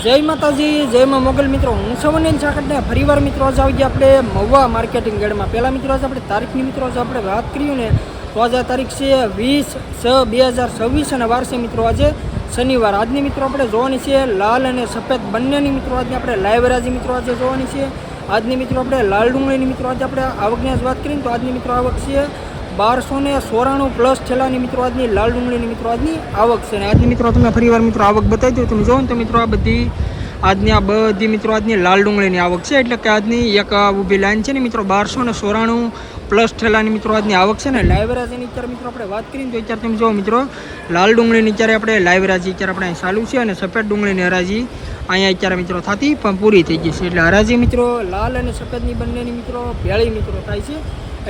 જય માતાજી, જય માં મોગલ મિત્રો, હું સવનીલ ચાકડને ફરીવાર મિત્રો આજે આવી ગયા આપણે મહુવા માર્કેટિંગ યાર્ડમાં. પહેલાં મિત્રો આજે આપણે તારીખની મિત્રો આજે આપણે વાત કર્યું ને તો આજે આ તારીખ છે 20/6/2026 અને વાર છે મિત્રો આજે શનિવાર. આજની મિત્રો આપણે જોવાની છે લાલ અને સફેદ બંનેની મિત્રો આજની આપણે લાઈવ હરાજી મિત્રો આજે જોવાની છે. આજની મિત્રો આપણે લાલ ડુંગળીની મિત્રો આજે આપણે આવકની જ વાત કરીએ તો આજની મિત્રો આવક છે 1294 પ્લસ છેલ્લાની મિત્રો આજની લાલ ડુંગળીની મિત્રો આજની આવક છે. અને આજની મિત્રો તમને ફરીવાર મિત્રો આવક બતાવી દઉં. તમે જોવો ને તો મિત્રો આ બધી મિત્રો આજની લાલ ડુંગળીની આવક છે. એટલે કે આજની એક ઊભી લાઈન છે ને મિત્રો 1294 પ્લસ ઠેલાની મિત્રો આજની આવક છે. ને લાઈવ રાજીની અત્યારે મિત્રો આપણે વાત કરીએ તો અત્યારે તમે જો મિત્રો લાલ ડુંગળીની અત્યારે આપણે લાઈવ રાજી અત્યારે આપણે અહીં ચાલુ છે અને સફેદ ડુંગળીની હરાજી અહીંયા અત્યારે મિત્રો થતી પણ પૂરી થઈ ગઈ છે. એટલે હરાજી મિત્રો લાલ અને સફેદની બંનેની મિત્રો ભેળી મિત્રો થાય છે.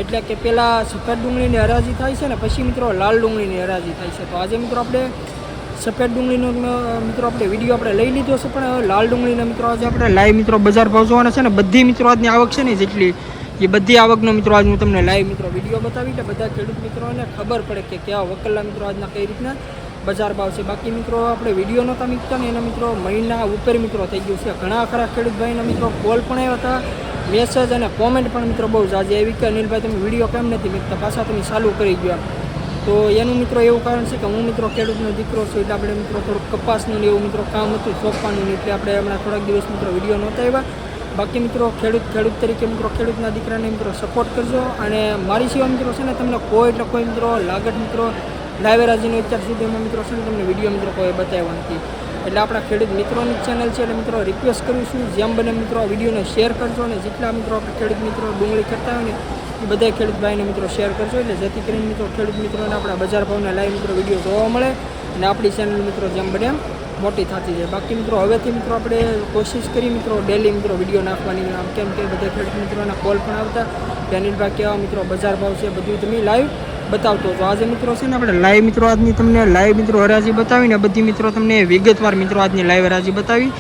એટલે કે પહેલાં સફેદ ડુંગળીની હરાજી થાય છે ને પછી મિત્રો લાલ ડુંગળીની હરાજી થાય છે. તો આજે મિત્રો આપણે સફેદ ડુંગળીનો મિત્રો આપણે વિડીયો આપણે લઈ લીધો છે, પણ હવે લાલ ડુંગળીના મિત્રો આજે આપણે લાઈવ મિત્રો બજાર ભાવ જોવાના છે. ને બધી મિત્રો આજની આવક છે ને જેટલી એ બધી આવકનો મિત્રો આજ હું તમને લાઈવ મિત્રો વિડીયો બતાવી એટલે બધા ખેડૂત મિત્રોને ખબર પડે કે કેવા વકલના મિત્રો આજના કઈ રીતના બજાર ભાવ છે. બાકી મિત્રો આપણે વિડીયો નહોતા મૂકતા ને એના મિત્રો મહિના ઉપર મિત્રો થઈ ગયું છે. ઘણા ખરા ખેડૂત ભાઈના મિત્રો કોલ પણ આવ્યા હતા, મેસેજ અને કોમેન્ટ પણ મિત્રો બહુ જ આજે એવી કે અનિલભાઈ તમે વિડીયો કેમ નથી મૂકતા, પાછા તમે ચાલુ કરી ગયા. તો એનું મિત્રો એવું કારણ છે કે હું મિત્રો ખેડૂતનો દીકરો છું એટલે આપણે મિત્રો થોડુંક કપાસનું ને એવું મિત્રો કામ હતું સોંપવાનું એટલે આપણે હમણાં થોડાક દિવસ મિત્રો વિડીયો નહોતા આવ્યા. બાકી મિત્રો ખેડૂત તરીકે મિત્રો ખેડૂતના દીકરાને મિત્રો સપોર્ટ કરજો. અને મારી સિવાય મિત્રો છે ને તમને કોઈ મિત્રો લાગત મિત્રો લાઈવ રાજીનો અત્યાર સુધીમાં મિત્રો છે ને તમને વિડીયો મિત્રો કોઈ બતાવ્યા નથી. એટલે આપણા ખેડૂત મિત્રોની ચેનલ છે એટલે મિત્રો રિક્વેસ્ટ કરું છું જેમ બને મિત્રો આ વિડીયોને શેર કરજો. અને જેટલા મિત્રો આપણે ખેડૂત મિત્રો ડુંગળી કરતા હોય ને એ બધા ખેડૂત ભાઈને મિત્રો શેર કરજો એટલે જેથી કરીને મિત્રો ખેડૂત મિત્રોને આપણા બજાર ભાવના લાઈવ મિત્રો વિડીયો જોવા મળે અને આપણી ચેનલ મિત્રો જેમ બને એમ મોટી થતી જાય. બાકી મિત્રો હવેથી મિત્રો આપણે કોશિશ કરી મિત્રો ડેલી મિત્રો વિડીયો નાખવાની. આમ કેમ કે બધા ખેડૂત મિત્રોના કોલ પણ આવતા કે અનિલભાઈ કેવા મિત્રો બજાર ભાવ છે બધું તમે લાઈવ બતાવતો. તો આજે મિત્રો છે ને આપણે લાઈવ મિત્રો આજની તમને લાઈવ મિત્રો હરાજી બતાવીને બધી મિત્રો તમને વિગતવાર મિત્રો આજની લાઈવ હરાજી બતાવી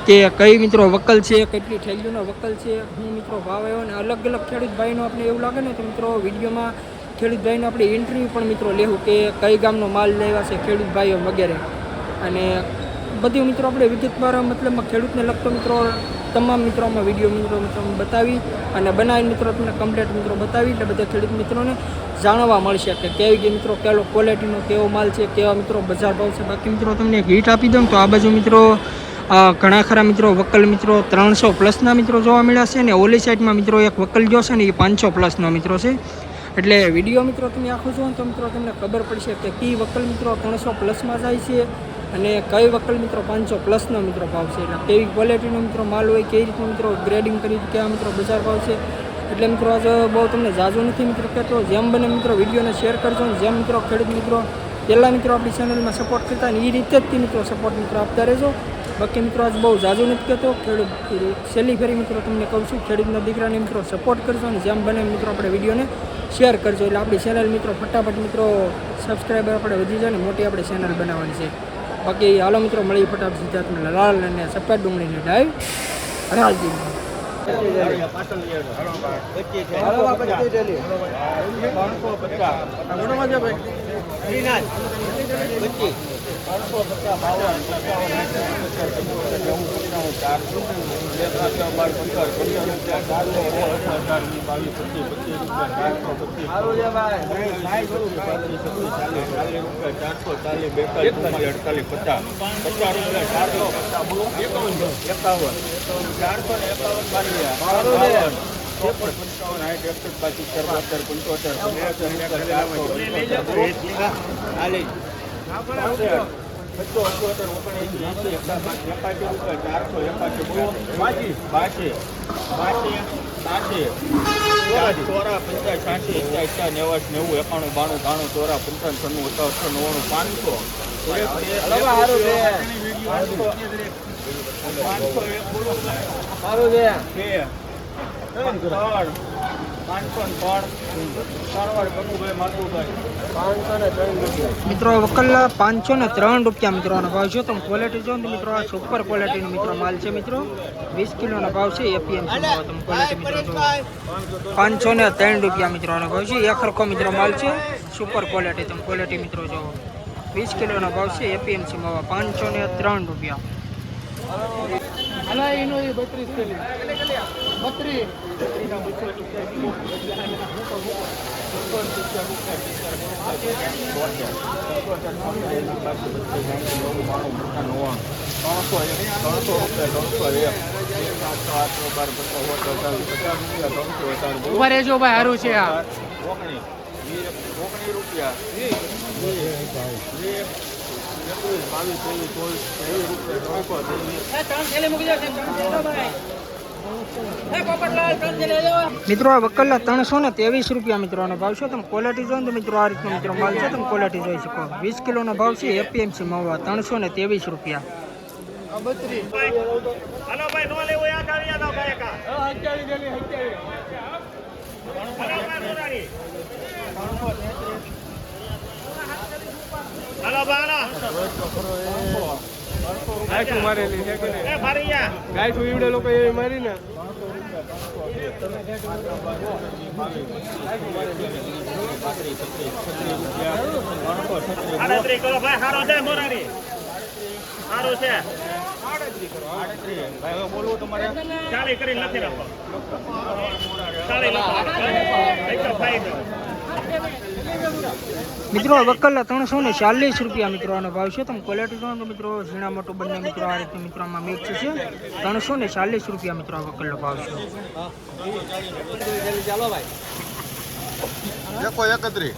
કે કઈ મિત્રો વકલ છે, કેટલી થેલીઓનો વકલ છે, હું મિત્રો ભાવ આવ્યો. અને અલગ અલગ ખેડૂત ભાઈનો આપણે એવું લાગે ને તો મિત્રો વિડીયોમાં ખેડૂત ભાઈનો આપણે ઇન્ટરવ્યૂ પણ મિત્રો લેવું કે કઈ ગામનો માલ લેવા છે ખેડૂત ભાઈઓ વગેરે. અને બધી મિત્રો આપણે વિગતવાર મતલબમાં ખેડૂતને લગતો મિત્રો તમામ મિત્રોમાં વિડીયો મિત્રો બતાવી અને બનાવીને મિત્રો તમને કમ્પ્લીટ મિત્રો બતાવી એટલે બધા ખેડૂત મિત્રોને જાણવા મળશે કે કેવી મિત્રો કેવો ક્વોલિટીનો કેવો માલ છે, કેવા મિત્રો બજાર ભાવ છે. બાકી મિત્રો તમને એક હિટ આપી દઉં તો આ બાજુ મિત્રો ઘણા ખરા મિત્રો વકલ મિત્રો 300 પ્લસના મિત્રો જોવા મળ્યા છે. અને ઓલી સાઈડમાં મિત્રો એક વકલ જો છે ને એ 500 પ્લસનો મિત્રો છે. એટલે વિડીયો મિત્રો તમે આખો જુઓ તો મિત્રો તમને ખબર પડશે કે કઈ વકલ મિત્રો 300 પ્લસમાં જાય છે અને કઈ વકલ મિત્રો 500 પ્લસનો મિત્રો ભાવ છે. એટલે કેવી ક્વોલિટીનો મિત્રો માલ હોય, કેવી રીતનો મિત્રો ગ્રેડિંગ કરી કેવા મિત્રો બજાર ભાવ છે. એટલે મિત્રો આજે બહુ તમને જાજુ નથી મિત્રો કહેતો, જેમ બને મિત્રો વિડીયોને શેર કરજો. ને જેમ મિત્રો ખેડૂત મિત્રો પહેલાં મિત્રો આપણી ચેનલમાં સપોર્ટ કરતા ને એ રીતે જ મિત્રો સપોર્ટ મિત્રો આપતા રહેજો. બાકી મિત્રો આજ બહુ જાજુ નથી કહેતો, ખેડૂત છેલ્લી ફેરી મિત્રો તમને કહું છું ખેડૂતના દીકરાને મિત્રો સપોર્ટ કરજો. અને જેમ બને મિત્રો આપણે વિડીયોને શેર કરજો એટલે આપણી ચેનલ મિત્રો ફટાફટ મિત્રો સબસ્ક્રાઈબર આપણે વધી જાય ને મોટી આપણે ચેનલ બનાવવાની છે. બાકી હાલો મિત્રો મળી ફટાફટ સીધા તમને લાલ અને સફેદ ડુંગળીની લાઈવ હરાજી. મિત્રો વકલ 503 રૂપિયા મિત્રોનો ભાવ છે. તમે ક્વોલિટી જો તો મિત્રો આ સુપર ક્વોલિટીનો મિત્રો માલ છે. મિત્રો 20 કિલોનો ભાવ છે એપીએમસી નો. તમે ક્વોલિટી મિત્રો જો 503 રૂપિયા મિત્રોનો ભાવ છે. એક હરખો મિત્રો માલ છે સુપર ક્વોલિટી. તમે ક્વોલિટી મિત્રો જો 20 કિલોનો ભાવ છે એપીએમસી માં 503 રૂપિયા. અલા એનો એ 32 પેલી 32 ઉભા રહેજો ભાઈ સારું છે આ મિત્રો આ વકલના 323 રૂપિયા મિત્રોનો ભાવ છે. તમે ક્વોલિટી જો ને મિત્રો આ રીતનો મિત્રો માલ છે. તમે ક્વોલિટી જોઈ શકો. 20 કિલોનો ભાવ છે. એપીએમસી મહુવા 323 રૂપિયા. હાલો ભાઈ નો લેવો યાદ આવી યાદ આવ કાયકા હાલો બાલા ગાયઠું મારેલી છે કે એ ભારિયા ગાયઠું ઈવડે લોકો એ મારી ને આડત્રી કરો ભાઈ હારો છે મોરારી સારું છે બોલવું તમારે 40 કરીને નથી રાખો 40 મિત્રો વકલના 340 રૂપિયા મિત્રોનો ભાવ છે. તમે ક્વોલિટી જો તો મિત્રો ઝીણા મોટું બંને મિત્રો આ રીતે મિત્રોમાં મિક્સ છે. 340 રૂપિયા મિત્રો વકલનો ભાવ છે. ચાલો ભાઈ 51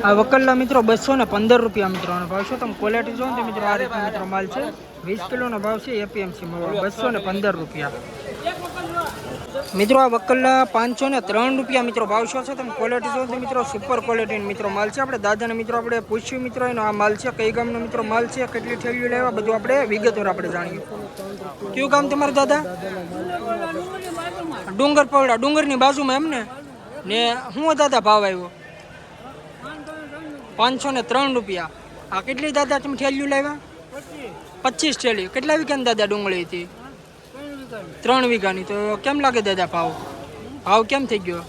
આ વકલના મિત્રો 215 રૂપિયા મિત્રોનો ભાવ છે. તમે ક્વોલિટી જો ને મિત્રો આ રીતે મિત્રો માલ છે. 20 કિલોનો ભાવ છે. એપીએમસી મહુવા 215 રૂપિયા મિત્રો. આ વકલના 503 રૂપિયા મિત્રો ભાવ છે. તમે ક્વોલિટી જો મિત્રો સુપર ક્વોલિટીનો મિત્રો માલ છે. આપણે દાદાને મિત્રો આપણે પૂછ્યું મિત્રો એનો આ માલ છે કઈ ગામનો મિત્રો માલ છે, કેટલી થેલીઓ લેવા બધું આપણે વિગતવાર આપણે જાણીએ. કયું ગામ તમારું દાદા? ડુંગર પવડા ડુંગરની બાજુમાં એમ ને શું દાદા ભાવ આવ્યો? 503 રૂપિયા. આ કેટલી દાદા તમે થેલીઓ લાવ્યા? 25 થેલી. કેટલા વીઘાની દાદા ડુંગળી હતી? 3 વીઘાની. તો કેમ લાગે દાદા ભાવ કેમ થઈ ગયો?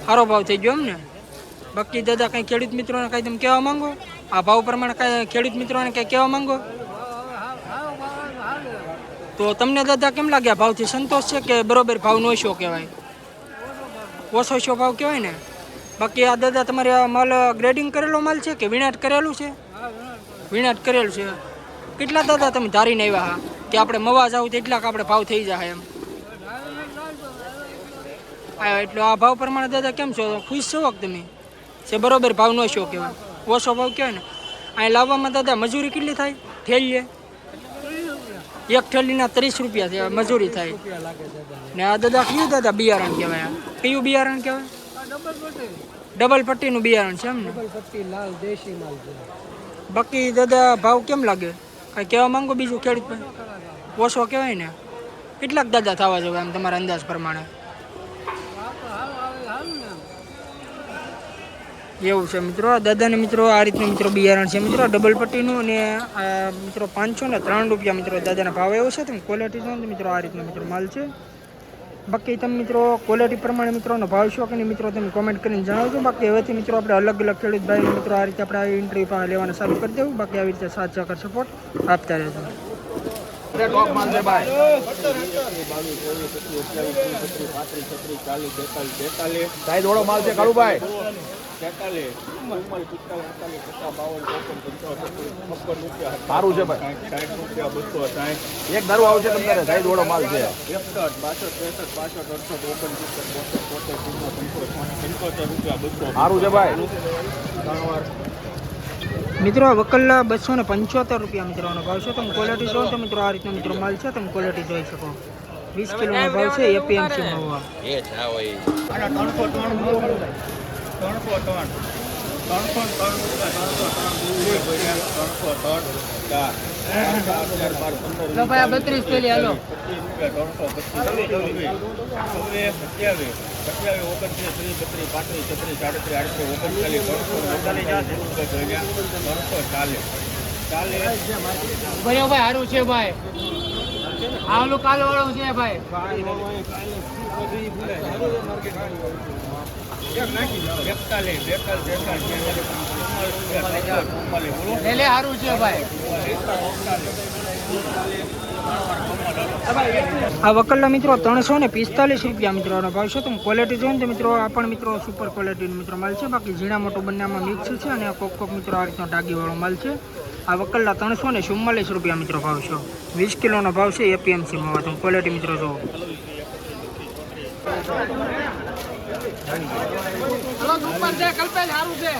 સારો ભાવ થઈ ગયો એમ ને? બાકી દાદા કંઈ ખેડૂત મિત્રોને કંઈ તમે કહેવા માંગો? આ ભાવ પ્રમાણે કાંઈ ખેડૂત મિત્રોને કંઈ કહેવા માંગો? તો તમને દાદા કેમ લાગે? આ ભાવથી સંતોષ છે કે બરોબર ભાવ નો ઓછો કહેવાય? ઓછો ભાવ કહેવાય ને? બાકી આ દાદા તમારે આ માલ ગ્રેડિંગ કરેલો માલ છે કે વિણાટ કરેલું છે? વિણાટ કરેલું છે. કેટલા દાદા તમે ધારીને આવ્યા હા કે આપણે મવા જાવ તો એટલાક આપણે ભાવ થઈ જાય એમ? હા, એટલે આ ભાવ પ્રમાણે દાદા કેમ છો? ખુશ છો કે તમે? છે બરોબર ભાવ નો ઓછો કહેવાય? ઓછો ભાવ કહેવાય ને? અહીં લાવવામાં દાદા મજૂરી કેટલી થાય થેલીએ? એક થેલીના 30 રૂપિયા છે મજૂરી થાય. ને આ દાદા કયું દાદા બિયારણ કહેવાય? કયું બિયારણ કહેવાય? ડબલ પટ્ટીનું બિયારણ છે એમ ને? બાકી દાદા ભાવ કેમ લાગે? કાંઈ કહેવા માંગો બીજું ખેડૂત ભાઈ? ઓછો કહેવાય ને? કેટલાક દાદા થવા જોઈએ એમ તમારા અંદાજ પ્રમાણે? એવું છે મિત્રો. દાદાને મિત્રો આ રીતનું મિત્રો બિયારણ છે મિત્રો ડબલ પટ્ટીનું. અને આ મિત્રો 503 રૂપિયા મિત્રો દાદાના ભાવ એવો છે. તમે ક્વોલિટી જો મિત્રો આ રીતનો મિત્રો માલ છે. બાકી તમે મિત્રો ક્વોલિટી પ્રમાણે મિત્રોનો ભાવ શું કે મિત્રો તમે કોમેન્ટ કરીને જણાવજો. બાકી હવેથી મિત્રો આપણે અલગ અલગ ખેડૂત ભાઈ મિત્રો આ રીતે આપણે આ ઇન્ટરવ્યુ પણ લેવાનું ચાલુ કરી દેવું. બાકી આવી રીતે સાથ સહકાર સપોર્ટ આપતા રહેજો. ટોપ માલ છે ભાઈ 22 દોડો માલ છે કાળુભાઈ 43 સારું છે ભાઈ 1 દારૂ આવશે તમને સાઈ દોડો માલ છે 61 છે ભાઈ. મિત્રો વકલના 275 રૂપિયા મિત્રોનો ભાવ છે. તમે ક્વોલિટી જો તો મિત્રો આ રીતનો મિત્રો માલ છે. તમે ક્વોલિટી જોઈ શકો. 20 કિલોનો ભાવ છે એપીએમસી મહુવા. લો ભાઈ આ 32 થેલી હાલો. ભાઈ સારું છે ભાઈ. આવલું કાલ વાળું છે ભાઈ. લે સારું છે ભાઈ. આ વકલના મિત્રો 345 રૂપિયા મિત્રોનો ભાવ છે. તમે ક્વોલિટી જોઈને તો મિત્રો આ પણ મિત્રો સુપર ક્વોલિટીનો મિત્રો માલ છે. બાકી ઝીણા મોટો બંનેમાં મિક્સ છે અને કોક મિત્રો આ રીતનો ડાગીવાળો માલ છે. આ વકલના 344 રૂપિયા મિત્રો ભાવ છે. 20 કિલોનો ભાવ છે એપીએમસી માં. તમે ક્વોલિટી મિત્રો જુઓ. ઉપર છે કલ્પેશ સારું છે.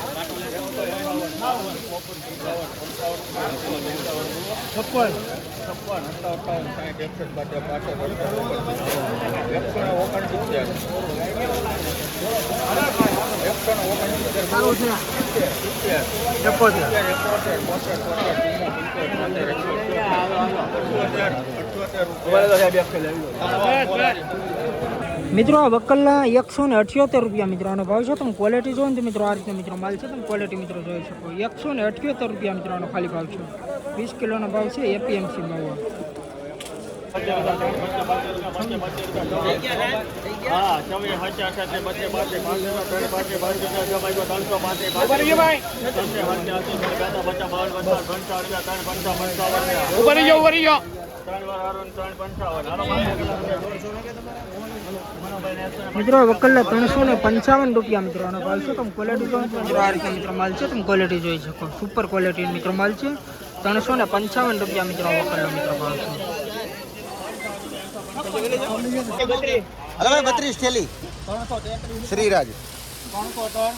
મિત્રો આ વકલના 178 રૂપિયા મિત્રોનો ભાવ છે. તમે ક્વોલિટી જોવો ને તો મિત્રો આ રીતનો મિત્રો માલ છે. તમે ક્વોલિટી મિત્રો જોઈ શકો. 178 રૂપિયા મિત્રોનો ખાલી ભાવ છે. 20 કિલોનો ભાવ છે એપીએમસી મહુવા. મિત્રો વકલના 355 રૂપિયા મિત્રોનો ભાવ છે. તમે ક્વોલિટી જોવો તો મિત્રો આ રીતનો મિત્રો માલ છે. તમે ક્વોલિટી જોઈ શકો. સુપર ક્વોલિટી મિત્રો માલ છે. 355 રૂપિયા મિત્રો વકલનો મિત્રો ભાવ છે. અરે ભાઈ 32 થેલી શ્રીરાજ 303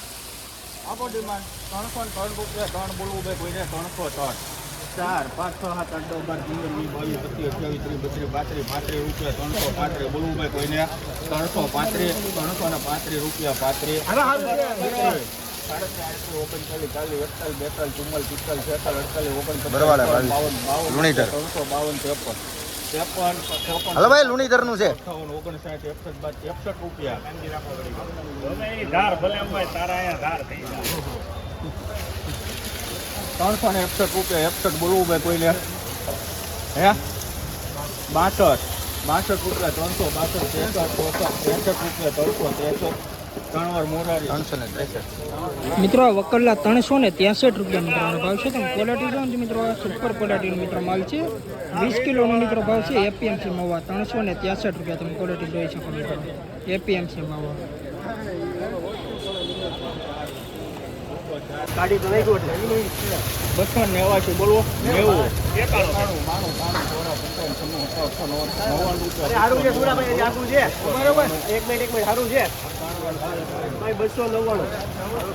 આપો ડિમાન્ડ 303 રૂપિયા 3 બોલવું ભાઈ કોઈને 303 4 5 6 7 8 9 10 22 23 24 32 રૂપિયા 335 બોલવું ભાઈ કોઈને 335 335 રૂપિયા 35 હલો ભાઈ લુણીધર નું છે 59 61 રૂપિયા ધાર ભલે ભાઈ તારા અહીંયા ધાર થઈ જાય 361 રૂપિયા 61 બોલવું ભાઈ કોઈને હે 62 રૂપિયા 362 રૂપિયા 3 વાર મોરારી 363 મિત્રો આ વકલના 363 રૂપિયા મિત્રોનો ભાવ છે. તમે ક્વોલિટી જોવો ને મિત્રો સુપર ક્વોલિટીનો મિત્રો માલ છે. 20 કિલોનો મિત્રો ભાવ છે એપીએમસી મહુવા 363 રૂપિયા. તમે ક્વોલિટી જોઈ શકો મિત્રો એપીએમસી મહુવા. ગાડી તો લઈ ગયો 289 બોલવો 90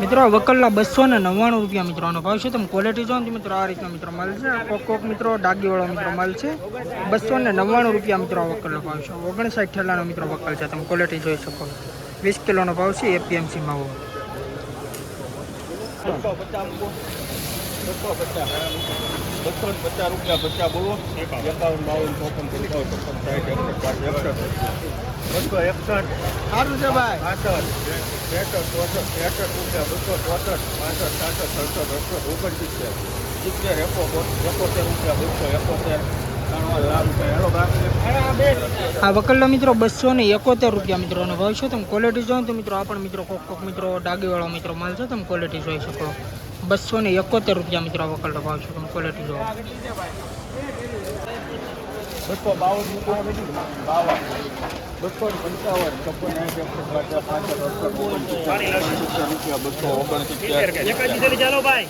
મિત્રો વકલના 299 રૂપિયા મિત્રોનો ભાવ છે. તમે ક્વોલિટી જોવો ને મિત્રો આ રીતનો મિત્રો માલ છે. કોક મિત્રો ડાગીવાળો મિત્રો માલ છે. 299 રૂપિયા મિત્રો વકલનો ભાવ છે. 59 ઠેલાનો મિત્રો વકલ છે. તમે ક્વોલિટી જોઈ શકો. 20 કિલોનો ભાવ છે એપીએમસી માં. 250 રૂપિયા 50 બોલો 51 52 સારું છે ભાઈ આ વકલનો મિત્રો 271 રૂપિયા મિત્રોનો ભાવ છે. તમે ક્વોલિટી જોવો તો મિત્રો આ પણ મિત્રો કોક મિત્રો ડાગીવાળો મિત્રો માલ છે. તમે ક્વોલિટી જોઈ શકો. 271 રૂપિયા મિત્રો વકલનો ભાવ છે. તમે ક્વોલિટી જોવો. 259 ચાલો ભાઈ.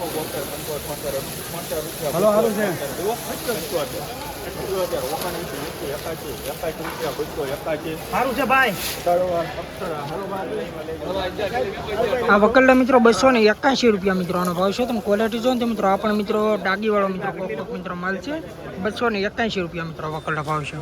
હલો હારું છે સારું છે ભાઈ. આ વકલના મિત્રો 281 રૂપિયા મિત્રોનો ભાવ છે. તમે ક્વોલિટી જોવો તો મિત્રો આ પણ મિત્રો ડાગીવાળો મિત્રો કોક મિત્રો માલ છે. 281 રૂપિયા મિત્રો વકલનો ભાવ છે.